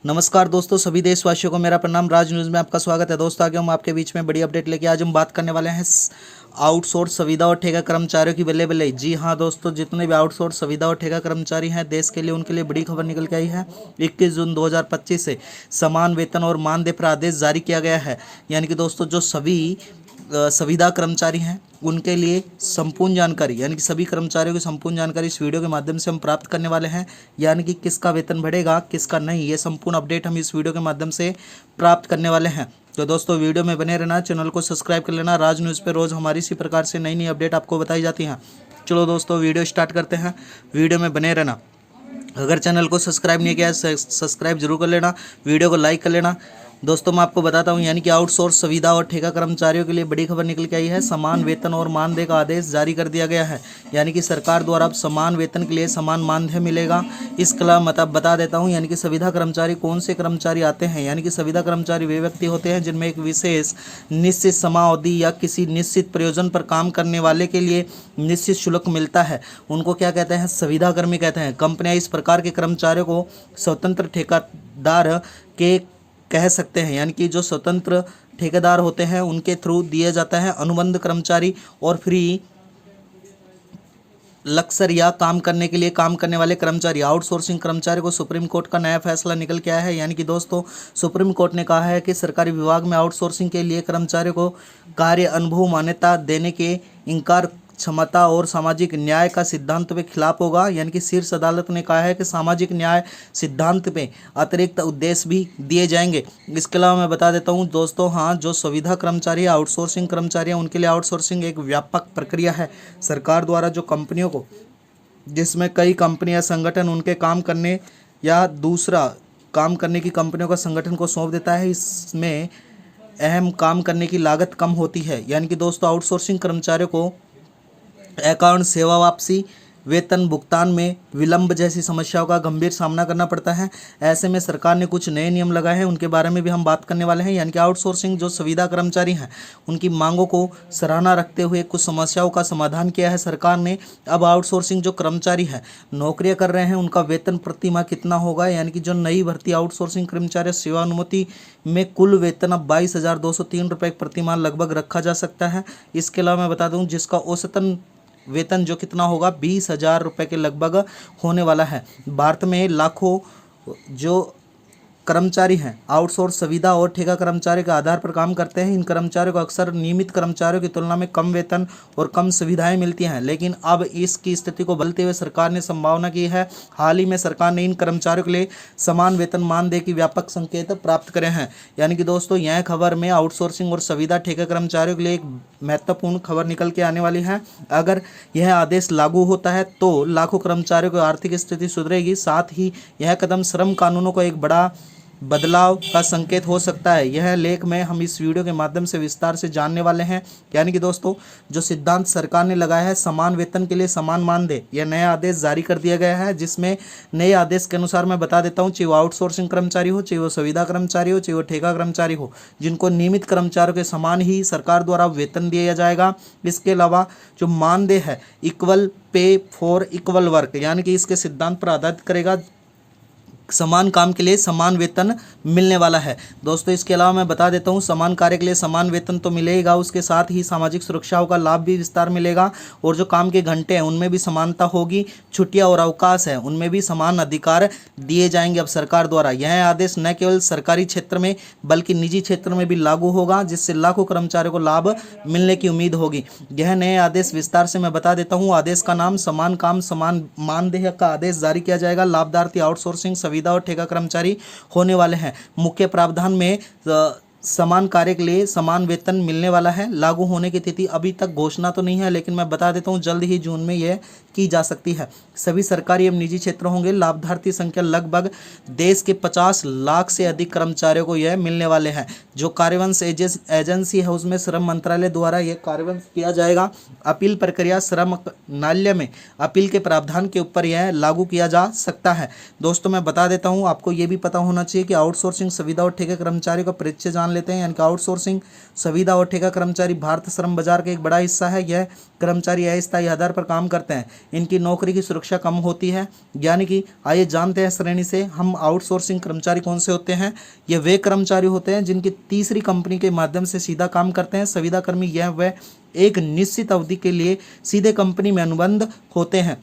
नमस्कार दोस्तों, सभी देशवासियों को मेरा प्रणाम। राज न्यूज़ में आपका स्वागत है। दोस्तों, आगे हम आपके बीच में बड़ी अपडेट लेके आज हम बात करने वाले हैं आउटसोर्स संविदा और ठेका कर्मचारियों की बल्ले बल्ले। जी हाँ दोस्तों, जितने भी आउटसोर्स संविदा और ठेका कर्मचारी हैं देश के लिए, उनके लिए बड़ी खबर निकल के आई है। 21 जून 2025 से समान वेतन और मानदेय पर आदेश जारी किया गया है। यानी कि दोस्तों, जो सभी संविदा कर्मचारी हैं उनके लिए संपूर्ण जानकारी, यानी कि सभी कर्मचारियों की संपूर्ण जानकारी इस वीडियो के माध्यम से हम प्राप्त करने वाले हैं। यानी कि किसका वेतन बढ़ेगा, किसका नहीं, ये संपूर्ण अपडेट हम इस वीडियो के माध्यम से प्राप्त करने वाले हैं। तो दोस्तों, वीडियो में बने रहना, चैनल को सब्सक्राइब कर लेना। राज न्यूज़ पे रोज़ हमारी इसी प्रकार से नई नई अपडेट आपको बताई जाती हैं। चलो दोस्तों, वीडियो स्टार्ट करते हैं। वीडियो में बने रहना। अगर चैनल को सब्सक्राइब नहीं किया है, सब्सक्राइब जरूर कर लेना, वीडियो को लाइक कर लेना। दोस्तों, मैं आपको बताता हूं, यानी कि आउटसोर्स संविदा और ठेका कर्मचारियों के लिए बड़ी खबर निकल के आई है। समान वेतन और मानदेय का आदेश जारी कर दिया गया है। यानी कि सरकार द्वारा अब समान वेतन के लिए समान मानदेय मिलेगा। इसके अलावा मतलब बता देता हूं, यानी कि संविदा कर्मचारी कौन से कर्मचारी आते हैं। यानी कि संविदा कर्मचारी वे व्यक्ति होते हैं जिनमें एक विशेष निश्चित समाअवधि या किसी निश्चित प्रयोजन पर काम करने वाले के लिए निश्चित शुल्क मिलता है। उनको क्या कहते हैं, संविदा कर्मी कहते हैं। कंपनियां इस प्रकार के कर्मचारियों को स्वतंत्र ठेकेदार के कह सकते हैं। यानी कि जो स्वतंत्र ठेकेदार होते हैं उनके थ्रू दिया जाता है। अनुबंध कर्मचारी और फ्री लक्सर या काम करने के लिए काम करने वाले कर्मचारी, आउटसोर्सिंग कर्मचारी को सुप्रीम कोर्ट का नया फैसला निकल के आया है। यानी कि दोस्तों, सुप्रीम कोर्ट ने कहा है कि सरकारी विभाग में आउटसोर्सिंग के लिए कर्मचारियों को कार्य अनुभव मान्यता देने के इनकार क्षमता और सामाजिक न्याय का सिद्धांत पे खिलाफ होगा। यानी कि शीर्ष अदालत ने कहा है कि सामाजिक न्याय सिद्धांत पे अतिरिक्त उद्देश्य भी दिए जाएंगे। इसके अलावा मैं बता देता हूं दोस्तों, हाँ, जो संविदा कर्मचारी आउटसोर्सिंग कर्मचारी हैं उनके लिए आउटसोर्सिंग एक व्यापक प्रक्रिया है। सरकार द्वारा जो कंपनियों को, जिसमें कई कंपनियां संगठन उनके काम करने या दूसरा काम करने की कंपनियों का संगठन को सौंप देता है, इसमें अहम काम करने की लागत कम होती है। यानी कि दोस्तों, आउटसोर्सिंग कर्मचारियों को अकाउंट सेवा वापसी, वेतन भुगतान में विलंब जैसी समस्याओं का गंभीर सामना करना पड़ता है। ऐसे में सरकार ने कुछ नए नियम लगाए हैं, उनके बारे में भी हम बात करने वाले हैं। यानी कि आउटसोर्सिंग जो संविदा कर्मचारी हैं उनकी मांगों को सराहना रखते हुए कुछ समस्याओं का समाधान किया है सरकार ने। अब आउटसोर्सिंग जो कर्मचारी हैं नौकरियां कर रहे हैं, उनका वेतन प्रति माह कितना होगा। यानी कि जो नई भर्ती आउटसोर्सिंग कर्मचारी सेवा अनुमति में कुल वेतन अब 22,203 रुपये प्रति माह लगभग रखा जा सकता है। इसके अलावा मैं बता दूं, जिसका औसतन वेतन जो कितना होगा 20,000 रुपये के लगभग होने वाला है। भारत में लाखों जो कर्मचारी हैं आउटसोर्स संविदा और ठेका कर्मचारी के आधार पर काम करते हैं। इन कर्मचारियों को अक्सर नियमित कर्मचारियों की तुलना में कम वेतन और कम सुविधाएं मिलती हैं, लेकिन अब इसकी स्थिति को बदलते हुए सरकार ने संभावना की है। हाल ही में सरकार ने इन कर्मचारियों के लिए समान वेतन मानदेय की व्यापक संकेत प्राप्त करे हैं। यानी कि दोस्तों, यह खबर में आउटसोर्सिंग और संविदा ठेका कर्मचारियों के लिए एक महत्वपूर्ण खबर निकल के आने वाली है। अगर यह आदेश लागू होता है तो लाखों कर्मचारियों की आर्थिक स्थिति सुधरेगी। साथ ही यह कदम श्रम कानूनों को एक बड़ा बदलाव का संकेत हो सकता है। यह लेख में हम इस वीडियो के माध्यम से विस्तार से जानने वाले हैं। यानी कि दोस्तों, जो सिद्धांत सरकार ने लगाया है समान वेतन के लिए समान मानदेय, यह नया आदेश जारी कर दिया गया है। जिसमें नए आदेश के अनुसार मैं बता देता हूँ, चाहे वो आउटसोर्सिंग कर्मचारी हो, चाहे वो संविदा कर्मचारी हो, चाहे वो ठेका कर्मचारी हो, जिनको नियमित कर्मचारियों के समान ही सरकार द्वारा वेतन दिया जाएगा। इसके अलावा जो मानदेय है equal pay for equal work, यानी कि इसके सिद्धांत पर आधारित करेगा। समान काम के लिए समान वेतन मिलने वाला है। दोस्तों, इसके अलावा मैं बता देता हूं, समान कार्य के लिए समान वेतन तो मिलेगा, उसके साथ ही सामाजिक सुरक्षाओं का लाभ भी विस्तार मिलेगा। और जो काम के घंटे हैं उनमें भी समानता होगी। छुट्टियां और अवकाश है उनमें भी समान अधिकार दिए जाएंगे अब सरकार द्वारा। यह आदेश न केवल सरकारी क्षेत्र में बल्कि निजी क्षेत्र में भी लागू होगा, जिससे लाखों कर्मचारियों को लाभ मिलने की उम्मीद होगी। यह नए आदेश विस्तार से मैं बता देता हूँ। आदेश का नाम समान काम समान मानदेय का आदेश जारी किया जाएगा। लाभार्थी आउटसोर्सिंग संविदा और ठेका कर्मचारी होने वाले हैं। मुख्य प्रावधान में समान कार्य के लिए समान वेतन मिलने वाला है। लागू होने की तिथि अभी तक घोषणा तो नहीं है, लेकिन मैं बता देता हूं जल्द ही जून में यह की जा सकती है। सभी सरकारी एवं निजी क्षेत्र होंगे। लाभार्थी संख्या लगभग देश के 50 लाख से अधिक कर्मचारियों को यह मिलने वाले हैं। जो कार्यवंश एजेंसी है उसमें श्रम मंत्रालय द्वारा यह कार्यवंश किया जाएगा। अपील प्रक्रिया श्रम न्यायालय में अपील के प्रावधान के ऊपर यह लागू किया जा सकता है। दोस्तों, मैं बता देता हूं, आपको यह भी पता होना चाहिए कि आउटसोर्सिंग संविदा और ठेका कर्मचारी का परिचय जान लेते हैं। यानी कि आउटसोर्सिंग संविदा और ठेका कर्मचारी भारत श्रम बाजार का एक बड़ा हिस्सा है। यह कर्मचारी अस्थायी आधार पर काम करते हैं। इनकी नौकरी की सुरक्षा कम होती है। यानी कि आइए जानते हैं श्रेणी से हम आउटसोर्सिंग कर्मचारी कौन से होते हैं। ये वे कर्मचारी होते हैं जिनकी तीसरी कंपनी के माध्यम से सीधा काम करते हैं। संविदा कर्मी यह वह एक निश्चित अवधि के लिए सीधे कंपनी में अनुबंध होते हैं।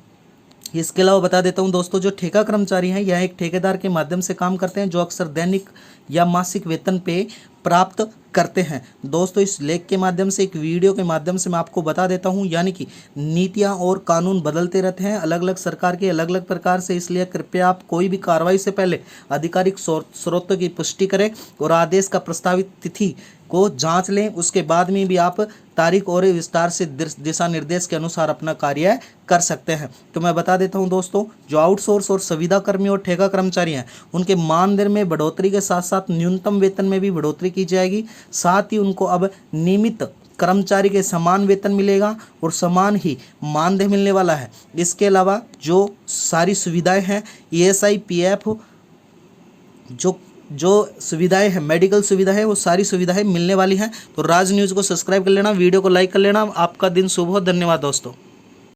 इसके अलावा बता देता हूं दोस्तों, जो ठेका कर्मचारी हैं यह एक ठेकेदार के माध्यम से काम करते हैं जो अक्सर दैनिक या मासिक वेतन पे प्राप्त करते हैं। दोस्तों इस लेख के माध्यम से, एक वीडियो के माध्यम से मैं आपको बता देता हूं, यानी कि नीतियां और कानून बदलते रहते हैं अलग अलग सरकार के अलग अलग प्रकार से, इसलिए कृपया आप कोई भी कार्रवाई से पहले आधिकारिक स्रोतों की पुष्टि करें और आदेश का प्रस्तावित तिथि को जांच लें। उसके बाद में भी आप तारीख और विस्तार से दिशा निर्देश के अनुसार अपना कार्य कर सकते हैं। तो मैं बता देता हूं दोस्तों, जो आउटसोर्स और संविदा कर्मी और ठेका कर्मचारी हैं उनके मानदेय में बढ़ोतरी के साथ साथ न्यूनतम वेतन में भी बढ़ोतरी की जाएगी। साथ ही उनको अब नियमित कर्मचारी के समान वेतन मिलेगा और समान ही मानदेय मिलने वाला है। इसके अलावा जो सारी सुविधाएं हैं, ESI PF जो सुविधाएं हैं, मेडिकल सुविधा है, वो सारी सुविधाएं मिलने वाली हैं। तो राज न्यूज़ को सब्सक्राइब कर लेना, वीडियो को लाइक कर लेना। आपका दिन शुभ हो। धन्यवाद दोस्तों।